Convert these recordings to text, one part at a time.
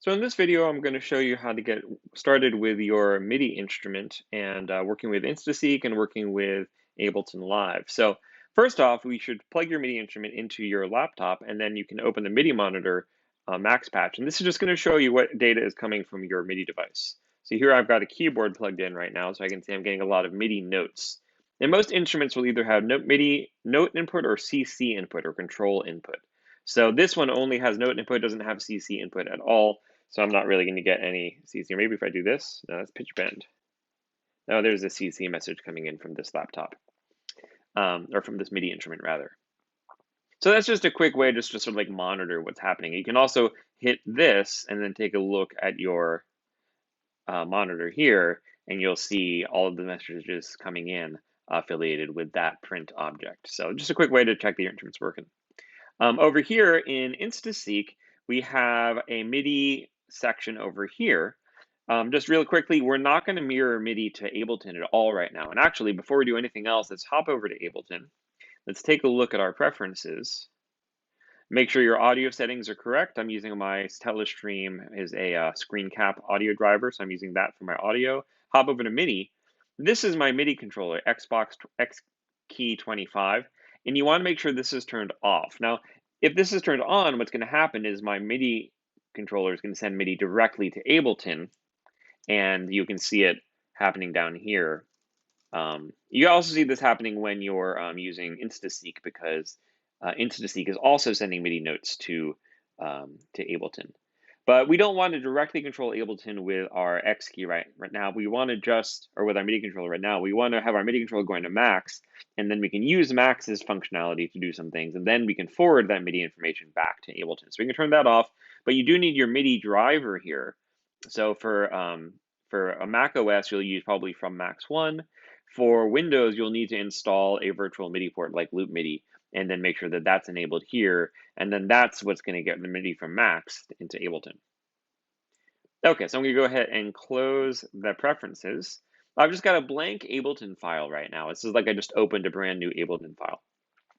So in this video, I'm going to show you how to get started with your MIDI instrument and working with InstaSeek and working with Ableton Live. So first off, we should plug your MIDI instrument into your laptop, and then you can open the MIDI monitor max patch. And this is just going to show you what data is coming from your MIDI device. So here I've got a keyboard plugged in right now, so I can see I'm getting a lot of MIDI notes. And most instruments will either have MIDI note input or CC input or control input. So this one only has note input, doesn't have CC input at all. So I'm not really going to get any CC. Maybe if I do this, no, that's pitch bend. No, there's a CC message coming in from this laptop, or from this MIDI instrument rather. So that's just a quick way just to sort of like monitor what's happening. You can also hit this and then take a look at your monitor here, and you'll see all of the messages coming in affiliated with that print object. So just a quick way to check that your instrument's working. Over here in InstaSeek, we have a MIDI section over here. Just real quickly, we're not going to mirror MIDI to Ableton at all right now. And actually, before we do anything else, let's hop over to Ableton. Let's take a look at our preferences. Make sure your audio settings are correct. I'm using my Telestream is a screen cap audio driver, so I'm using that for my audio. Hop over to MIDI. This is my MIDI controller, Xbox X Key 25, and you want to make sure this is turned off. Now, if this is turned on, what's going to happen is my MIDI controller is going to send MIDI directly to Ableton, and you can see it happening down here. You also see this happening when you're using InstaSeek, because InstaSeek is also sending MIDI notes to Ableton. But we don't want to directly control Ableton with our X key right now. We want to just, or with our MIDI controller right now, we want to have our MIDI controller going to max, and then we can use max's functionality to do some things, and then we can forward that MIDI information back to Ableton. So we can turn that off, but you do need your MIDI driver here. So for a Mac OS, you'll use probably from Max 1. For Windows, you'll need to install a virtual MIDI port like Loop MIDI, and then make sure that that's enabled here. And then that's what's going to get the MIDI from Max into Ableton. Okay, so I'm going to go ahead and close the preferences. I've just got a blank Ableton file right now. This is like I just opened a brand new Ableton file.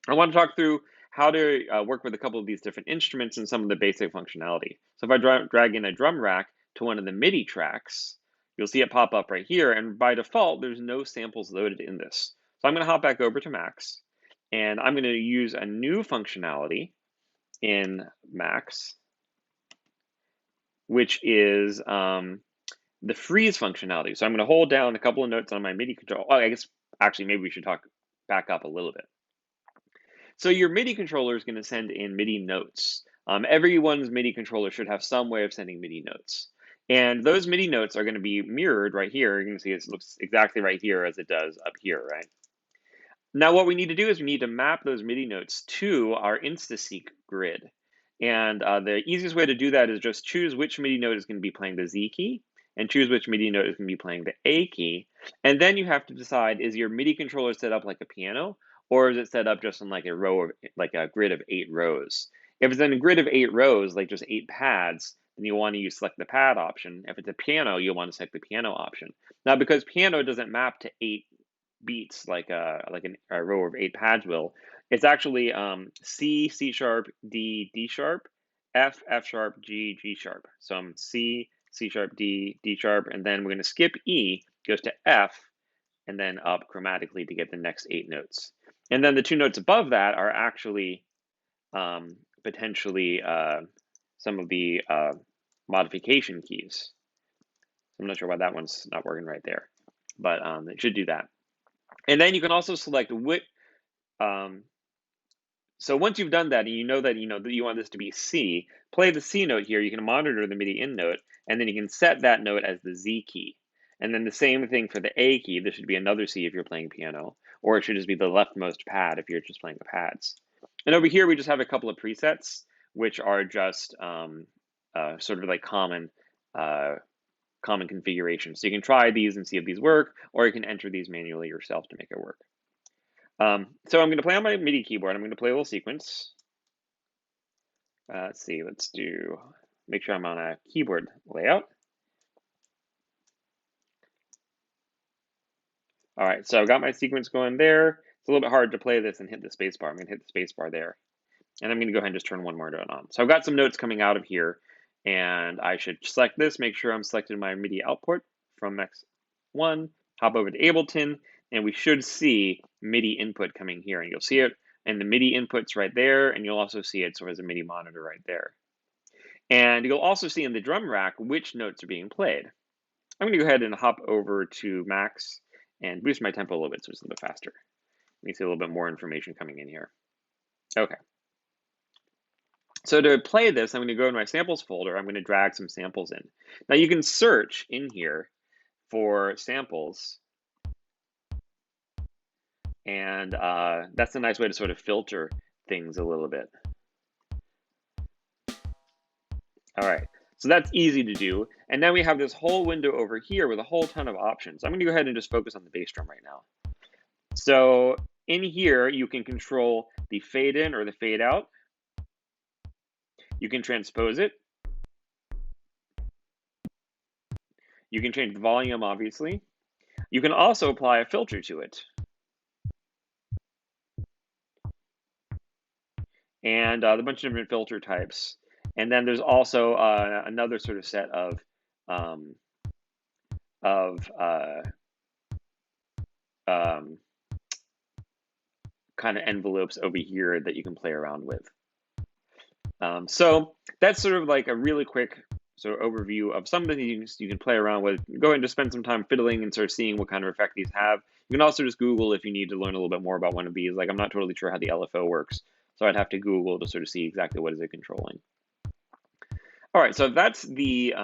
I want to talk through how to work with a couple of these different instruments and some of the basic functionality. So if I drag in a drum rack to one of the MIDI tracks, you'll see it pop up right here. And by default, there's no samples loaded in this. So I'm going to hop back over to Max, and I'm going to use a new functionality in Max, which is the freeze functionality. So I'm going to hold down a couple of notes on my MIDI control. Oh, I guess actually maybe we should talk back up a little bit. So your MIDI controller is going to send in MIDI notes. Everyone's MIDI controller should have some way of sending MIDI notes. And those MIDI notes are going to be mirrored right here. You can see it looks exactly right here as it does up here, right? Now what we need to do is we need to map those MIDI notes to our InstaSeek grid. And the easiest way to do that is just choose which MIDI note is going to be playing the Z key, and choose which MIDI note is going to be playing the A key. And then you have to decide, is your MIDI controller set up like a piano, or is it set up just in like a row of, like a grid of 8 rows? If it's in a grid of 8 rows, like just 8 pads, then you want to select the pad option. If it's a piano, you'll want to select the piano option. Now, because piano doesn't map to 8 beats like a row of 8 pads will, it's actually C, C sharp, D, D sharp, F, F sharp, G, G sharp. So I'm C, C sharp, D, D sharp, and then we're going to skip E, goes to F, and then up chromatically to get the next 8 notes. And then the 2 notes above that are actually potentially some of the modification keys. I'm not sure why that one's not working right there, but it should do that. And then you can also select which. So once you've done that, and you know that you want this to be C, play the C note here. You can monitor the MIDI in note, and then you can set that note as the Z key. And then the same thing for the A key. This should be another C if you're playing piano, or it should just be the leftmost pad if you're just playing the pads. And over here, we just have a couple of presets, which are just sort of like common configurations. So you can try these and see if these work, or you can enter these manually yourself to make it work. So I'm going to play on my MIDI keyboard. I'm going to play a little sequence. Let's see, make sure I'm on a keyboard layout. All right, so I've got my sequence going there. It's a little bit hard to play this and hit the space bar. I'm going to hit the space bar there. And I'm going to go ahead and just turn one more note on. So I've got some notes coming out of here. And I should select this, make sure I'm selected my MIDI output from X1, hop over to Ableton, and we should see MIDI input coming here. And you'll see it, and the MIDI input's right there, and you'll also see it as a MIDI monitor right there. And you'll also see in the drum rack which notes are being played. I'm going to go ahead and hop over to max and boost my tempo a little bit so it's a little bit faster. You can see a little bit more information coming in here. Okay. So to play this, I'm going to go in my samples folder. I'm going to drag some samples in. Now you can search in here for samples, and that's a nice way to sort of filter things a little bit. All right, so that's easy to do. And then we have this whole window over here with a whole ton of options. I'm going to go ahead and just focus on the bass drum right now. So in here, you can control the fade in or the fade out. You can transpose it. You can change the volume, obviously. You can also apply a filter to it. And a bunch of different filter types. And then there's also another sort of set of kind of envelopes over here that you can play around with. So that's sort of like a really quick sort of overview of some of the things you can play around with. Go ahead and just spend some time fiddling and sort of seeing what kind of effect these have. You can also just Google if you need to learn a little bit more about one of these. Like I'm not totally sure how the LFO works, so I'd have to Google to sort of see exactly what is it controlling. All right, so that's the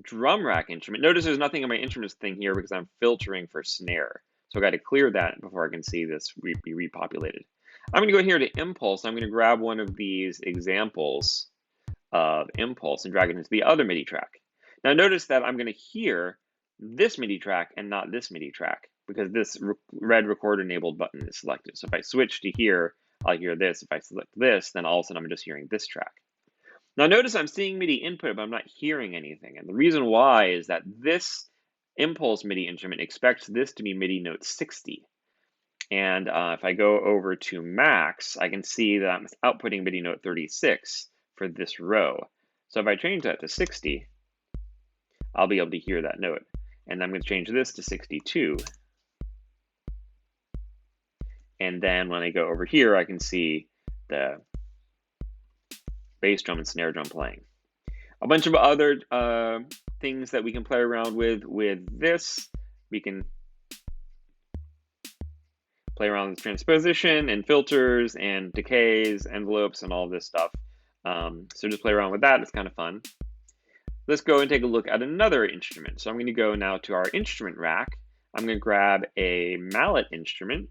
drum rack instrument. Notice there's nothing in my instruments thing here because I'm filtering for snare. So I got to clear that before I can see this be repopulated. I'm going to go here to impulse. I'm going to grab one of these examples of impulse and drag it into the other MIDI track. Now notice that I'm going to hear this MIDI track and not this MIDI track because this red record enabled button is selected. So if I switch to here, I'll hear this. If I select this, then all of a sudden I'm just hearing this track. Now notice I'm seeing MIDI input, but I'm not hearing anything. And the reason why is that this impulse MIDI instrument expects this to be MIDI note 60. And if I go over to max, I can see that I'm outputting MIDI note 36 for this row. So if I change that to 60, I'll be able to hear that note. And I'm going to change this to 62. And then when I go over here, I can see the bass drum and snare drum playing. A bunch of other things that we can play around with this. We can play around with transposition and filters and decays, envelopes, and all this stuff. So just play around with that. It's kind of fun. Let's go and take a look at another instrument. So I'm going to go now to our instrument rack. I'm going to grab a mallet instrument,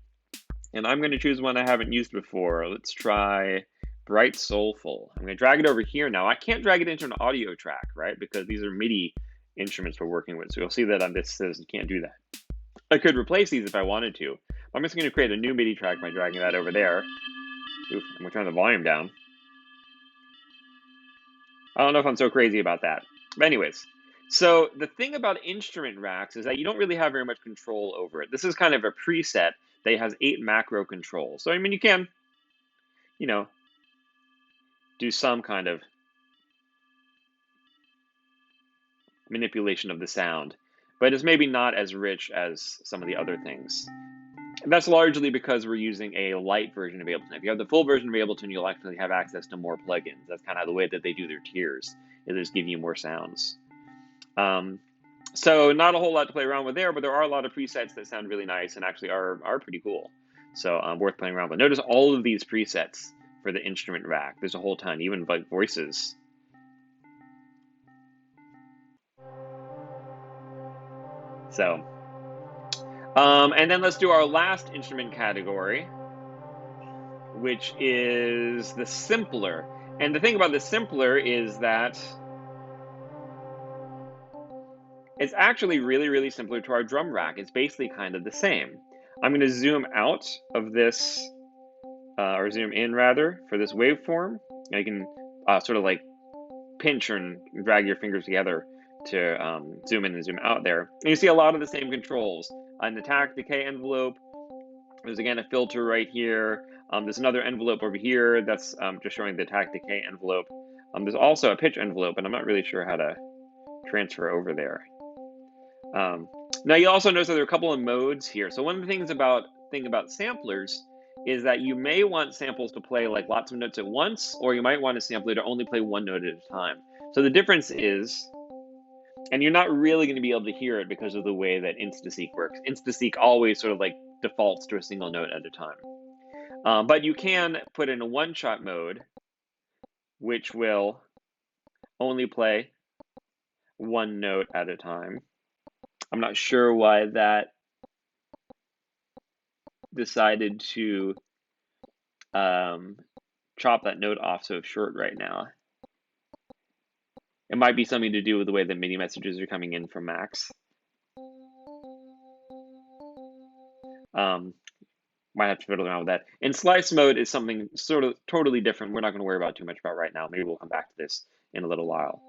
and I'm going to choose one I haven't used before. Let's try Bright Soulful. I'm going to drag it over here now. I can't drag it into an audio track, right? Because these are MIDI instruments we're working with. So you'll see that on this says you can't do that. I could replace these if I wanted to. I'm just going to create a new MIDI track by dragging that over there. Oof, I'm going to turn the volume down. I don't know if I'm so crazy about that. But anyways, so the thing about instrument racks is that you don't really have very much control over it. This is kind of a preset that has 8 macro controls. So, I mean, you can, you know, do some kind of manipulation of the sound, but it's maybe not as rich as some of the other things. And that's largely because we're using a light version of Ableton. If you have the full version of Ableton, you'll actually have access to more plugins. That's kind of the way that they do their tiers, is they just give you more sounds. So not a whole lot to play around with there, but there are a lot of presets that sound really nice and actually are pretty cool. So worth playing around with. Notice all of these presets for the instrument rack. There's a whole ton, even like voices. So, and then let's do our last instrument category, which is the simpler. And the thing about the simpler is that it's actually really, really similar to our drum rack. It's basically kind of the same. I'm going to zoom out of this, or zoom in rather, for this waveform. And you can sort of like pinch and drag your fingers together to zoom in and zoom out there. And you see a lot of the same controls. An attack decay envelope. There's again a filter right here. There's another envelope over here that's just showing the attack decay envelope. There's also a pitch envelope, but I'm not really sure how to transfer over there. Now you also notice that there are a couple of modes here. So one of the things about samplers is that you may want samples to play like lots of notes at once, or you might want a sampler to only play one note at a time. So the difference is, and you're not really going to be able to hear it because of the way that InstaSeek works. InstaSeek always sort of like defaults to a single note at a time. But you can put in a one-shot mode, which will only play one note at a time. I'm not sure why that decided to chop that note off so short right now. It might be something to do with the way that MIDI messages are coming in from Macs. Might have to fiddle around with that. And slice mode is something sort of totally different. We're not going to worry about too much about right now. Maybe we'll come back to this in a little while.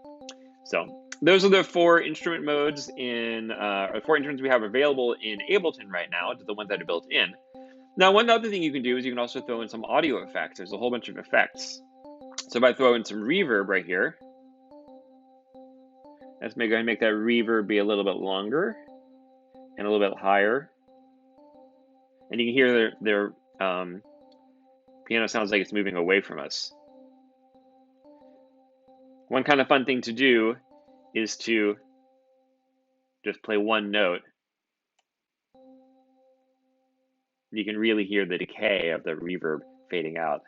So those are the 4 instrument modes or 4 instruments we have available in Ableton right now, the ones that are built in. Now, one other thing you can do is you can also throw in some audio effects. There's a whole bunch of effects. So if I throw in some reverb right here, let's go ahead and make that reverb be a little bit longer and a little bit higher. And you can hear their piano sounds like it's moving away from us. One kind of fun thing to do is to just play one note. You can really hear the decay of the reverb fading out.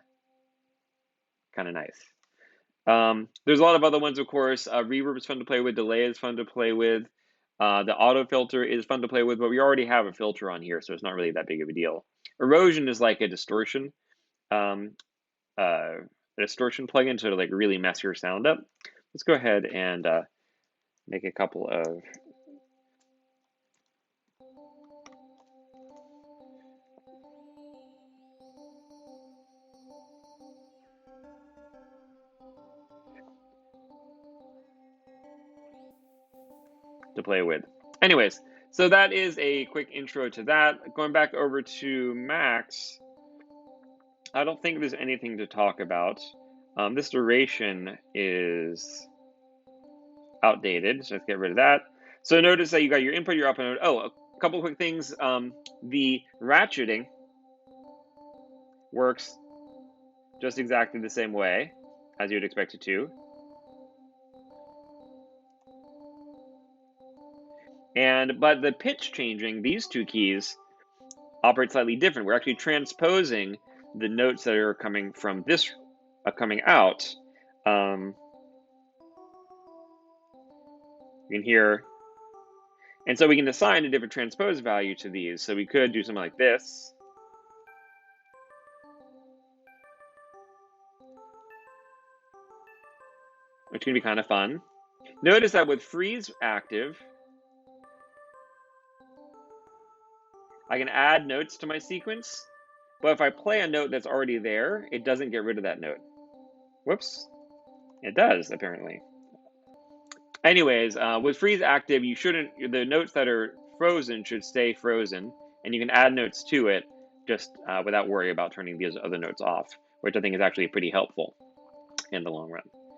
Kind of nice. There's a lot of other ones, of course. Reverb is fun to play with. Delay is fun to play with. The auto filter is fun to play with, but we already have a filter on here, so it's not really that big of a deal. Erosion is like a distortion. A distortion plugin to like really mess your sound up. Let's go ahead and make a couple of to play with. Anyways, so that is a quick intro to that. Going back over to Macs, I don't think there's anything to talk about. This duration is outdated, so let's get rid of that. So notice that you got your input, your output. Oh, a couple quick things. The ratcheting works just exactly the same way as you'd expect it to. But the pitch changing, these 2 keys, operate slightly different. We're actually transposing the notes that are coming from this, coming out. You can hear, and so we can assign a different transpose value to these. So we could do something like this. Which can be kind of fun. Notice that with freeze active, I can add notes to my sequence, but if I play a note that's already there, it doesn't get rid of that note. Whoops, it does apparently. Anyways, with freeze active, the notes that are frozen should stay frozen, and you can add notes to it just without worry about turning these other notes off, which I think is actually pretty helpful in the long run.